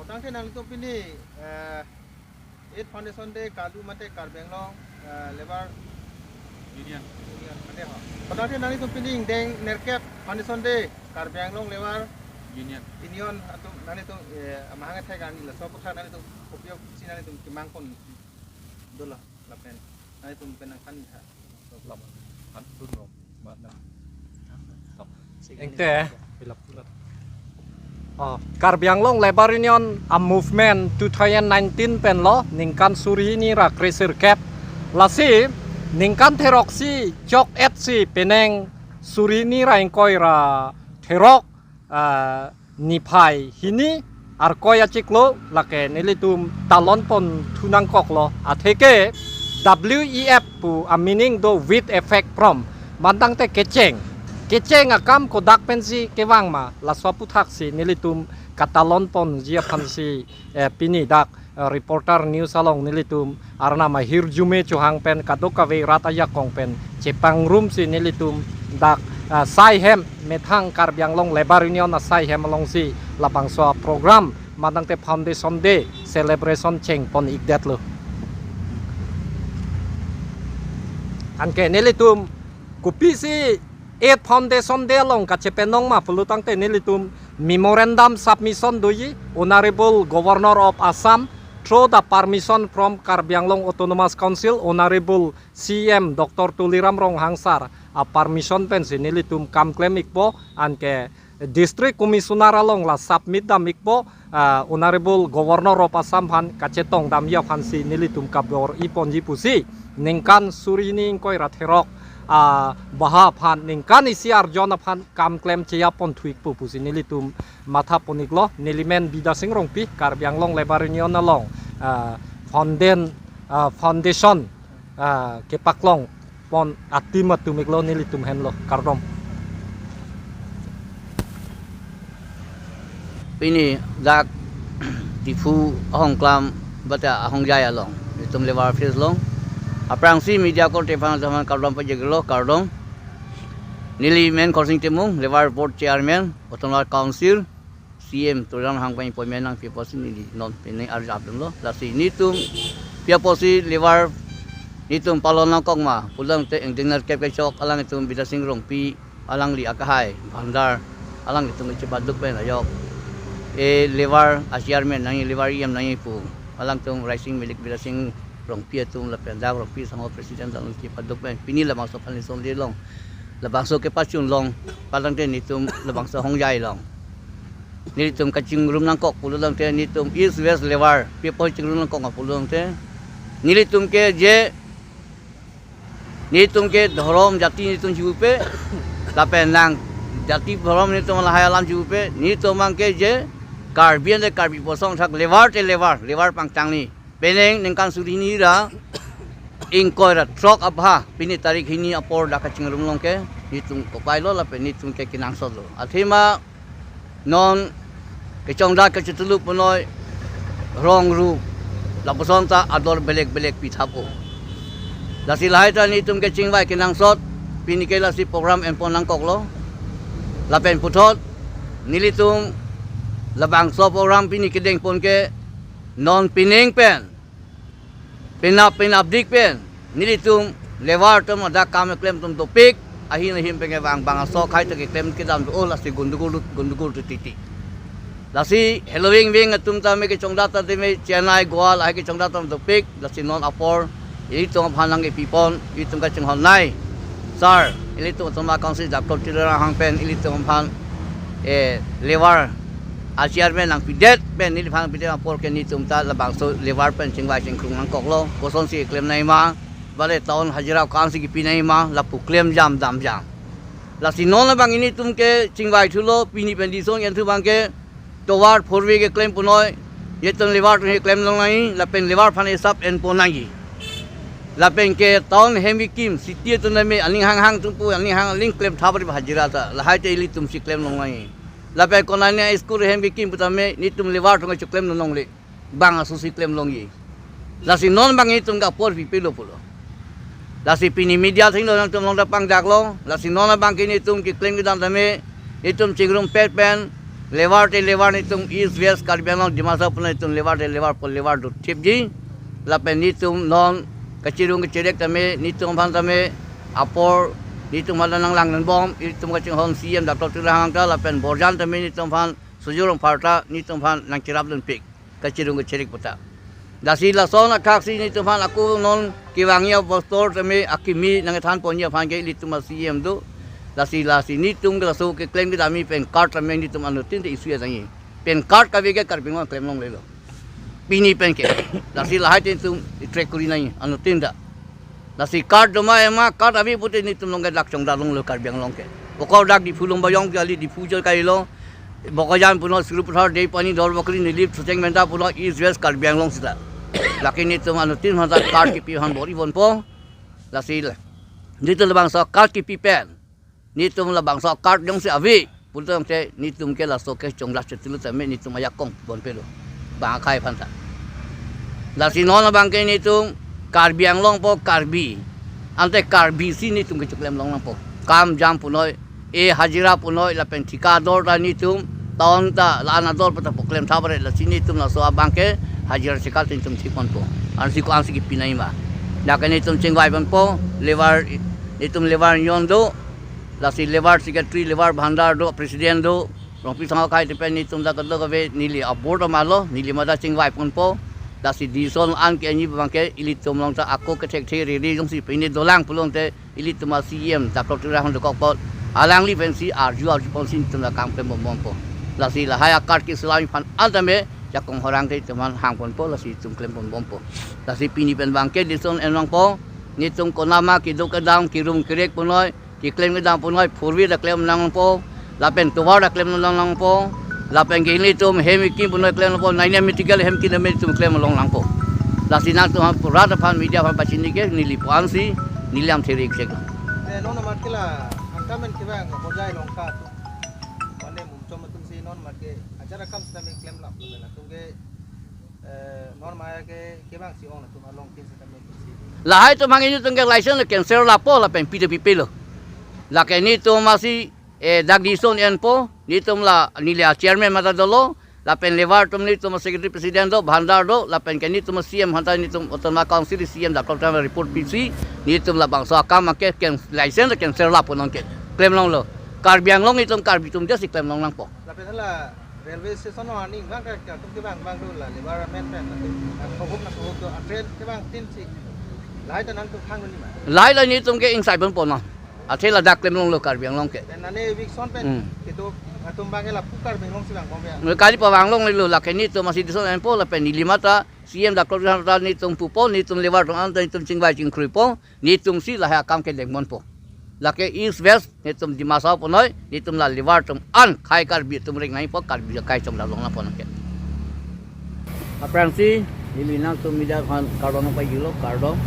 Potang te nang itu pini Aid Foundation de Kalu mate Karbenglong lebar Union mate ho. Potang te nang itu pini deng Nerkep Foundation de Karbenglong lebar Union atau nang itu mahangat thai kan la so putha nang itu kopiok si nang itu kimang kon dola lapen nang itu penang kan ha. Lop han tun rom madam Engte Karbianglong Labor Union a movement 2019 pen lo ningkan suri ni ra kreser cap lasi ningkan teroksi chok etsi peneng suri ni ra engkoi ra terok nipai hini arkoya ciklo lake nilitum talon pon tunang koklo atheke WEF pu a meaning do with effect from mandang te keceng akam kodak pensi kewang ma la swapu taksi nilitum katalon pon jia pansi pini dak reporter news along nilitum arna ma hirjume chuhang pen kadokawe rataya kong pen cepang room si nilitum dak sai hem methang Karbianglong Labor Union na sai hem along si labang so program mandang te foundation day celebration cheng pon ikdet lo anke nilitum kupi si Aid Foundation de long kacepenong ma pelutang te nilitum memorandum submission doi Honorable Governor of Assam through the permission from Karbianglong Autonomous Council Honorable CM Dr. Tuliram Rong Hangsar a permission pen si nilitum kam claim ikpo anke District Commissioner along la submit dam ikpo Honorable Governor of Assam han kacetong dam ya han si nilitum kabor ipon jipusi ningkan surini koi ratherok baha phan ningkan isi arjona phan kam claim cia pon thuik pupusi nilitum matha poniklo nilimen bidasing rongpi Karbianglong Labor Union along foundation kepaklong pon atimat tumiklo nilitum henlo kardom Pini dak tifu ahong klam bata ahong jaya long itum lebar face long aprang si media ko tefan zaman kardom pajeglo kardom nili men korsing temung lebar board chairman autonomous council CM tulang hang pai pomen nang people si nili non pini arjap lo lasi nitum pia posi lebar nitum palon nang kong ma pulang te engdinger kep chok alang itum bidasing rong pi alang li akahai bandar alang itum chibaduk pen ayok lebar chairman nang lebar yam nang pu alang tum rising milik bidasing rong pia tum la pen rong pi sama presiden dalam ki paduk pen pini la bangso pan son le long la bangso ke pachun long palang te ni tum la bangso hong jai long ni tum kaching rum nang kok pulung te ni tum east west lebar pi pol ching rum nang kok pulung te ni tum ke je ni tum ke dhorom jati ni tum jupe la pen nang jati dhorom ni tum la hayalam jupe ni tum mang ke je Karbian de Karbi posong thak lebar te lebar pangtang ni peneng ningkan surini ra ingkoi ra trok abha pini tarik hini apor da kaching rumlong ke nitung ko pailo la pe nitung ke kinang solo athima non ke chongda ke chutulu punoi rong ru la posonta ador belek pithapo la silai ta nitung ke chingwai kinang sot pini ke la si program empon nang koklo la pen puthot nilitung labang so program pini ke deng pon ke non pining pen pinabdik pen nilitum levar tum ada kam claim tum topik ahin him pengen bang so khai te claim ke dam oh lasi gundugul titi lasi halloween wing tum ta me ke chongda ta me chennai goal ai ke chongda tum topik lasi non apor ini tum phanang ke pipon itum ka chong nai sar ini tum ma council dr tilera hang pen ini tum phan levar chairman nang pidet pen ni phang pidet apor ke ni tumta labang so levar pen chingwai chingkrung nang koklo koson si claim nai ma bale taun hajira kan si pinai ma lapu claim jam dam jam la si non bang ini tum ke chingwai thulo pini pen di song yan thu bang ke towar forwe ke claim punoi ye tum levar ke claim long nai la pen levar phan sap en ponangi la pen ke taun hemi kim sitie tu me aning hang tumpu aning hang link claim thabari hajira ta la hai te ili tum si claim long nai lapai konanya school hem bikin putame ni tum levar tung claim nong le bang asusi claim long yi lasi non bang itu tung por pipilo pulo lasi pini media thing lo tum long da pang jak lo lasi non bang kini tum ki claim dam tame itum chingrum pet pen lewar ni tum east west Karbi Anglong dimasa pun ni tum lewar tu tip ji lapen ni tum non kecirung kecirek tame ni tum pan tame apor ni tum malan lang nan bom ni tum kacing hon CM Dr. Tirahang ta lapen borjan tame ni tum pan sujurung parta ni tum pan nang cirap dan pik kecirung kecirik puta dasi la son akaksi ni tum pan aku non kiwangnya bostor tame akimi nang than ponya pan ke ni tum CM tu lasi ni tum ke lasu ke claim ke dami pen card tame ni tum anu tin te isu ya sangi pen card ka ke Karbi Anglong claim long le lo pini pen ke lasi lahai tin tum track kuri nai anu tin da lasi card doma ema card abi putih ni tum long ke lak chong da long lo Karbi Anglong ke pokok dak di fulung bayong ke ali di fujo kai lo bokajan puno suru puthar dei pani dor bakri ni lip suteng menta puno east west Karbi Anglong sita laki ni tum anu tin hanta card ki pi han bori bon po lasi ni tum bang so card ki pi pen ni tum la bangsa card dong se avi pulang te ni tum ke la so ke chong la chetilu tame ni tum ayak kong bon pelo ba khai phanta la si non bang ke ni tum Karbi Anglong po Karbi ante Karbi si ni tum ke chuklem long po kam jam punoi e hajira punoi la pen thikador da ni tum taon ta la anador pata poklem thabare la si ni tum la so bang ke hajira sikal tin tum sikon po an si ko an si ki pinai ma da ke ni tum chingwai bon po levar ni tum levar yondo lasi levar secretary levar bhandar do president do rompi sang kai depen ni tum da kadlo ka nili abord malo nili mada chingwai pon po lasi dison an ke ni bangke ili tum long ta ako ke thek the ri jong si pini dolang pulong te ili tum CM Dr. Tirahang do kok pot alang li pensi arju pon sin tum da kam pe bom po lasi la haya card ki selami fan antame jakong horang te teman hang pon po lasi tum klem pon bom po lasi pini pen bangke dison en long po ni tum konama ki do kadang ki rum kirek punoi ki claim ke dang punoi purwi da claim nang po lapen tuwar da claim nang po lapen gili tum hemi ki punoi claim po naine mitigal hem ki me tum claim long po la sinak tu ham pura da fan media fan pachini ke nili pansi nilam theri ke ne non mat kila angkamen ki bang ko jai long ka tu wane mum chom tum si non mat ke acara kam sta me claim la la tum ke non ma ke bang si on tu long tin sta me si la hai tu mangini tum ke license cancel la po la pen PWP lo la ke ni tu masih dak dison en po ni tum la nili chairman mata dolo la pen levar tum ni tum secretary president do bhandar do la pen ke ni tum CM hanta ni tum otoma council CM da kota report PC ni tum la bangsa kam ke ken license cancel la ponon ke claim long lo Karbi Anglong ni tum Karbi tum just claim long po la pe la railway station no ani bang ka tum ke bang do la levar men pen ko hop na ko hop do train ke bang tin si lai ta nan tu khang ni ma lai la ni tum ke inside pon pon athela dak claim long lo Karbi Anglong ke nane week son pen itu atum bang la pukar bang long silang bom ya kali pa bang long lo la ke ni tum masih dison en po la pen ni limata CM Dr. Tirahang ni tum pupo ni tum levar tum anta ni tum chingbai chingkrui po ni tum si la ha kam ke dengmon po la ke east west ni tum dimasa po noi ni tum la levar tum an khai Karbi tum ring nai po Karbi kai chong la long na po na ke apransi ni nang tum media khan kardon pa yilo kardon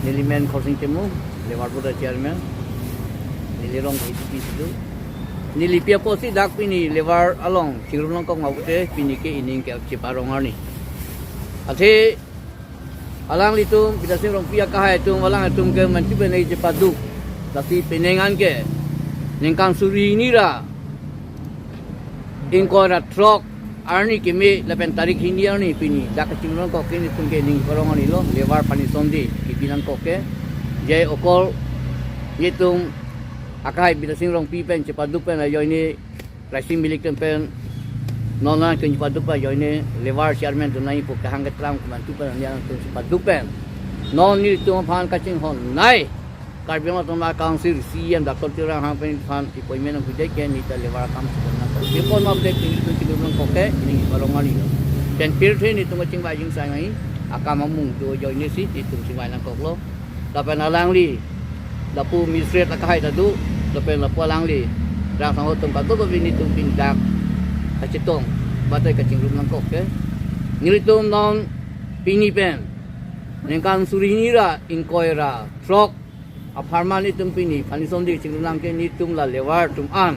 ni men khosing temu levar po da chairman nilirong HDP situ nilipia po si dak pini levar along sirulong kong ngawte pini ke ining ke ciparong ni ate alang litum kita sirong pia kahai tum walang tum ke manti benai cepadu tapi penengan ke ningkang suri ni ra ingkora trok arni kemi lepen tarik hindia ni pini dak sirulong kok ni tum ke ning korong ni lo levar pani sondi kibinan kok ke jai okol yitung akai bila singrong pipen cepat dupen ayo ini racing milik tempen nona ke cepat dupen ayo ini levar chairman tu nai pok hang ketram kuman tupen yang tu cepat dupen non ni tu phan kacing hon nai Karbi Anglong ma council CM Dr. Tirahang pen phan appointment ku jai ke ni ta levar kam sebenarnya ko before ma update ni tu singrong kok ke ini balong ali dan pilih ni tu ngacing bajing sai mai akam mamung tu ayo ini si itu sing nang kok lo dapat alang li lapu misret akai tadu lepen lapu alang li rang sang hotung ka to bini tum pindak acitong batai ka cingrum nang kok ke nilitum non pini pen nengkan suri ni ra inkoira trok aparma ni tum pini pani som di cingrum nang ke ni tum la levar tum an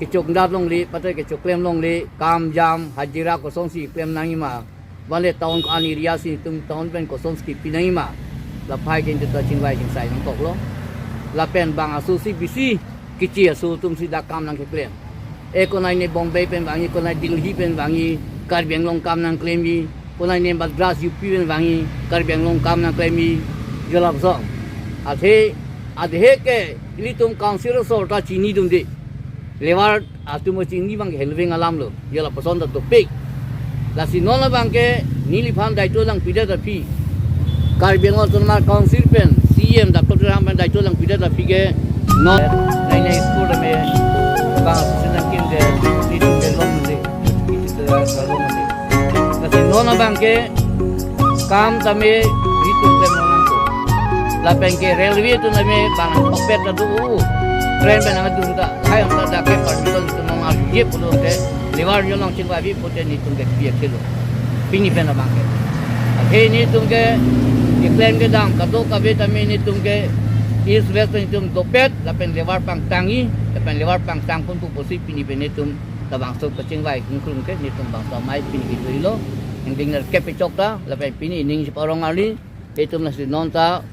kicok ndap long li batai kicok klem long li kam jam hajira kosong si klem nang ima wale taun ko ani riasi tum taun pen kosong ski pinai ma la phai ken ta chingwai jing sai nang kok lo la pen bang asu si bisi kici asu tum si da kam nang ke klem konai ni Bombay pen wangi konai Delhi pen wangi Karbi Anglong kam nang claim yi konai ni Madras UP pen wangi Karbi Anglong kam nang claim yi jalak song adhe ke ilitum council so ta chini dum de lewar atumo chini bang helving alam lo jala pasonda to pek la sinona bang ke nili phan dai to lang pida da phi Karbi Anglong tunmar council pen CM Dr. Rahman dai to lang pida da phi ke no nai school me bang senang kin de itu de long de itu de long de la sinona bang ke kam tame itu pen la pengke railway tu name bang opet tu train ben nang tu da hai am da ke permission tu nang al je pulo te lewar yo nang chingwa bi pote ni tung ke pia kilo pini pen bang ke he ni tung ke claim ke dam ka to ka be tame ni tung ke is west ni tung dopet la pen lewar pang tangi la pen lewar pang tang pun tu posi pini pen ni tung da bang so ka chingwa kung ke ni tung bang ta mai pini ki lo ning ding ke pe chok ta la pen pini ning si parong ali itu nasi non ta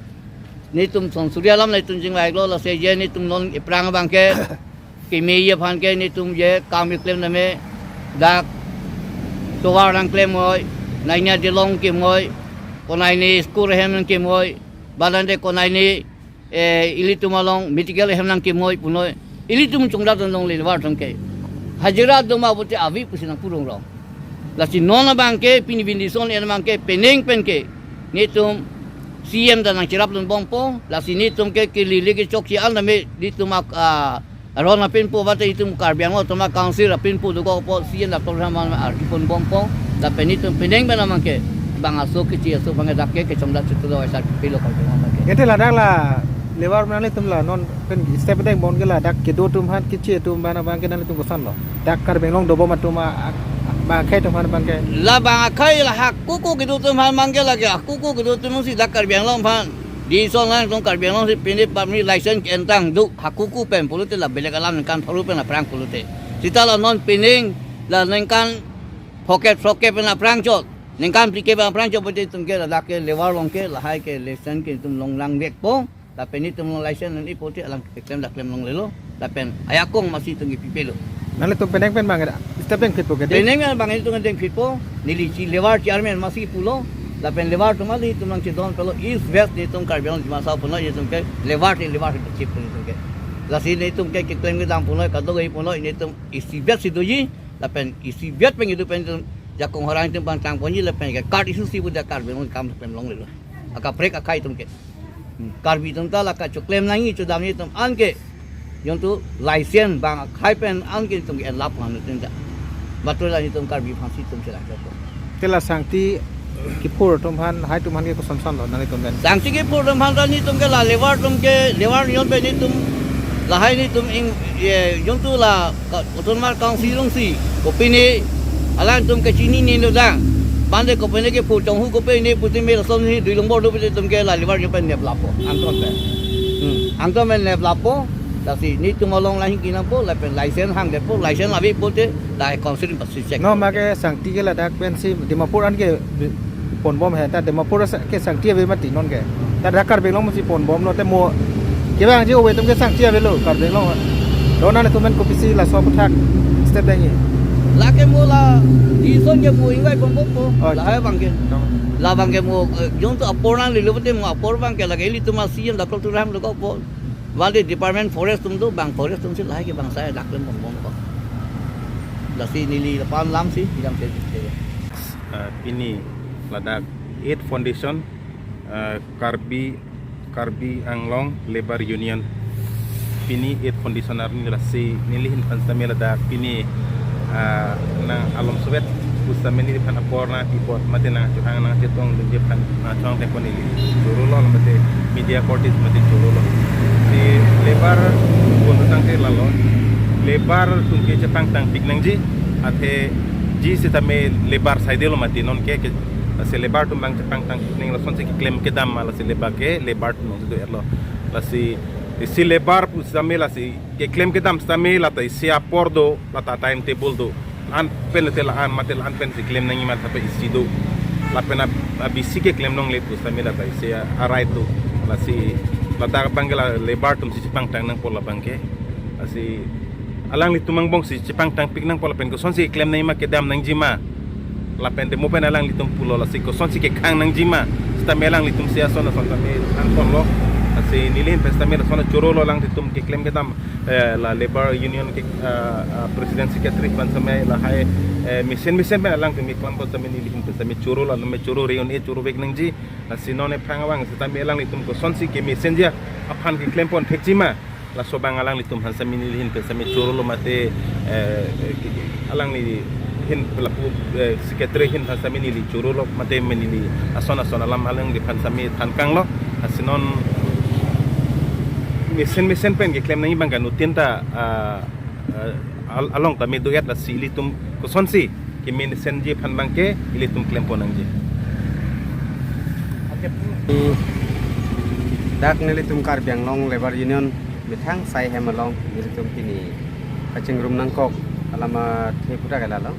ni tum son surya lam ni tum jingwai lo la se je ni tum non iprang bang ke ki me ye phan ke ni tum je kam claim na me da to war rang claim moi nai nya de long ke moi konai ni school hem ke moi balan de konai ni ili tum along medical hem nang ke moi punoi ili tum chungda don long le war thong ke hajira do ma bote avi pusina purong ro la si non bang ke pini bindi son en bang ke pening pen ke ni tum CM dan ang cirap dun bongpo la sini tum ke kilili ke chok si al na me di tumak ron na pinpo bata itum Karbi Anglong tumak council na pinpo dugo po CM na program na arkipon bongpo la penitum pineng ba naman ke bang aso ke ci aso bang dak ke chomda chutulo ay sa pilo Karbi Anglong ke Ete la dak la lewar nani tum la non pen step dek bon ke la dak ke do tum han kiche tum bana bang ke nani tum kosan lo dak Karbi Anglong do bo ma tum ba khay tum han bang ke la bang akai la hak kuku gitu tum han mangke la ke kuku gitu tum si dak Karbi Anglong phan di son lang tong Karbi Anglong si pini pamri license ke entang du hak kuku pen pulute la belek alam kan phalu pen la prang pulute sita la non pining la nengkan pocket pen la prang chot nengkan plike pen prang chot bote tum ke la dak ke lewar long ke la hai ke license ke tum long lang dek po la peni tum long license ni pote alang claim dak claim long lelo la pen ayakong masih tung pipelo nani tum peneng pen bang step dek fit po ke Teneng bang itu ngedeng pitpo nili ci lewar chairman masih pulo la pen lewar tumali tumang ci don pelo east west ni tum Karbi Anglong masa puno ye tum ke lewar ke chip ni tum ke la si ni tum ke claim ke dang puno ka do ge puno ni tum isi west si doji la pen isi west pen itu pen tum jakong horang tum bang tang ponji la pen ke card isu si budak Karbi Anglong kam pen long le aka break akai tum ke Karbi tum ta la ka claim nangi chu dam ni tum an ke yon tu license bang khai pen an ke tum ke lap han tum ja betul lah itu Karbi pasti tum sila joko. Tela sangti kipur tum han hai tum han ke kosan san lo nani tum ben Sangsi ke tum han ni tum ke la lewar yon pe ni tum la hai ni tum ing yon tu la otonomar council long si kopi ni alang tum ke sini ni lo dang bande kopi ni ke pu chong hu kopi ni putin me som ni dui long bo do pe tum ke la lewar yon pe nep lapo anton pe anton men nep lapo tapi ni tum along lain kina po la pen license hang de po license abi po te dai council pasti check no ma ke sangti ke la dak pen si Dimapur an ke pon bom he ta Dimapur ke sangti ve mati non ke ta dak Karbi Anglong si pon bom no te mo ke bang ji owe tum ke sangti ve lo Karbi Anglong do na tum men ko pisi la so puthak step deng ni la ke mo la di son ke mo ingai pon bom po la hai bang ke la bang ke mo yung tu aporan li lo te mo apor bang ke la ke li tu ma sian da tu ram lo ko po Wali Department Forest tum tu bang forest tum si lai ke bang saya dak lem bom ko la si nili pan lam si bidang se ini ladak 8 Foundation Karbi Anglong Labor Union pini 8 Foundation arni la si nilihin pansame ladak pini na alam sovet usame ni pan aporna ipot matena chuhang na chetong dunje pan chong te konili churulo mate media cortis mate churulo si lebar pun tang te lalo lebar tungke chepang tang piknang ji athe ji sitame lebar saidelo mate non ke se lebar tumbang chepang tang piknang la sonse ki claim ke dam la se lebar ke lebar non do erlo la si lebar usame la si ke claim ke dam stame la ta si apordo la ta time table do an penetela an matel an pen si claim nangi mat apa isido la pena abisi ke claim nong le usame la ta si arai to la si la ta bangela lebar tum si chepang tang nang por la bangke si alang li tumang bong si Jepang tang pik nang pola pen ko son si klem nang ma ke dam nang jima la pen de mo pen alang li tum pulo la si ko son si ke kang nang jima sta melang li tum sia son ta me an pon lo si nilin pen sta me son choro lo lang li tum ke klem ke dam la labor union ke president secretary pan sama la hai misen pen alang tu mi klam ko ta me nilin pen sta me choro la me choro reun e choro bek nang ji la si non e phangawang sta me alang li tum ko son si ke misen dia aphan ke klem pon thek jima la sobang alang litum han sami ni hin pe sami choro lo mate alang ni hin pelaku secretary hin han sami ni li choro lo mate meni li asona alam alang di han sami than kang lo asinon mesen pen ke claim nang bang kan utinta along ta me doyat la si litum ko sonsi ke men sen je phan bang ke litum claim ponang je dak nilitum Karbiang Long Labor Union bithang sai hemalong nilitum kini kaching rum nangkok alama theputa galalo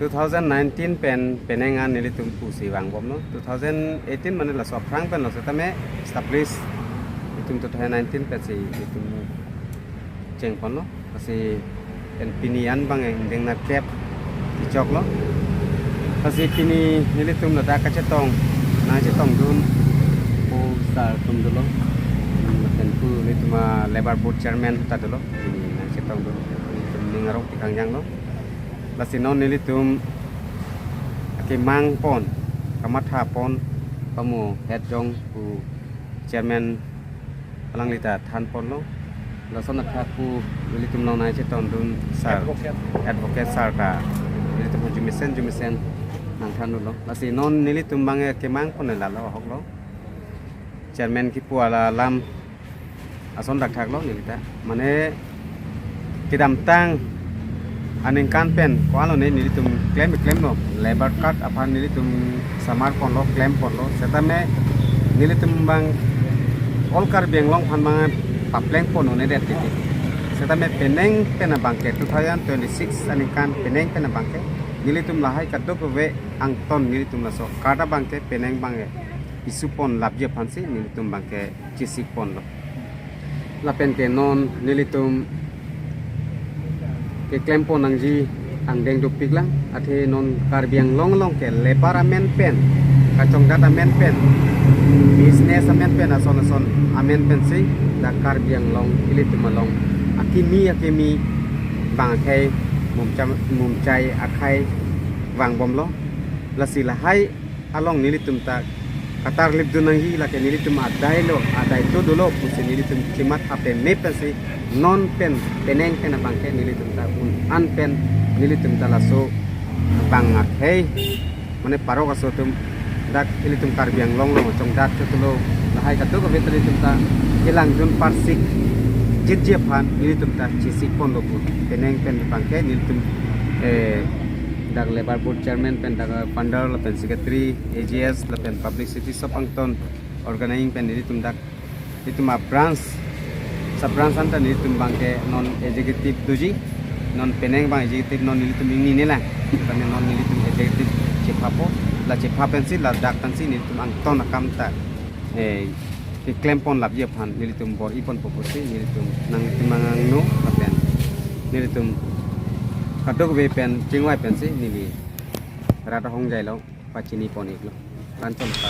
2019 penengan nilitum pusi wang bom no 2018 mane la soprang pen lo setame establish nilitum 2019 pen si nilitum cheng pon lo si pen pinian bang deng na kep ti chok lo si pini nilitum la da kachetong na chetong dun star tum dulu tentu ni cuma labor board chairman ta dulu ini nang setong dulu ni ngarong ti kangjang lo lasinon ni tum akimang pon kamatha pon pamu head jong pu chairman palang lita than pon lo lason atha pu ni tum nang nai setong dun sar advocate sar ka ni tum jumisen nang than dulu lasinon ni tum bang akimang pon la lo hok lo chairman ki puala lam ason dak thak lo ni ta mane kidam tang aning kan pen ko alo ne ni tum claim no labor card apan ni tum samar pon lo claim pon lo setame ni tum bang all Karbiang Long phan bang papleng pon ne det ti setame peneng pena bangke 2026 aning kan peneng pena bangke ni tum lahai kadok we ang ton ni tum la so kada bangke peneng bangke isupon labje pansi nilitum bangke cisipon lo lapen ke non nilitum ke klempo nangji angdeng dupik lang athe non Karbiang Long ke lepara men pen kacong data men pen business amen pen ason amen pen si da Karbiang Long nilitum long akimi bangkai mumcai akai wang bom lo lasilahai along nilitum ta katar lip dunangi la ke nilitum adai to dulu pusi nilitum kimat ape me pensi non pen peneng pen bangke nilitum ta an pen nilitum ta laso bang akhei mane paro kaso tum dak nilitum Karbiang Long cong dak to lo lahai katu ko nilitum ta hilang jun parsik jitje phan nilitum ta chisik pon lo peneng pen bangke nilitum dak labor board chairman pen dak founder la pen secretary AGS la pen publicity sapangton organizing pen nilitum dak ituma branch sub branch anta nilitum bangke non executive duji non peneng bang executive non nilitum ini nila kami non nilitum executive cepapo la cepapen si la dak tan si nilitum angton akam ta ke klempon la bia phan nilitum bor ipon popusi nilitum nang timang no la pen nilitum kadok we pen chingwai pen si ni rata hong jai lo pachini pon ik lo rancon ta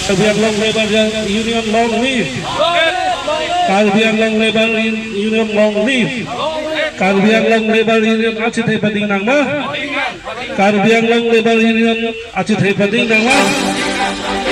Karbiang Long Labor Union Long Live. Karbiang Long Labor Union Long Live. Karbiang Long Labor Union Aceh Pading Nangma. Karbiang Long Labor Union Aceh Pading Nangma.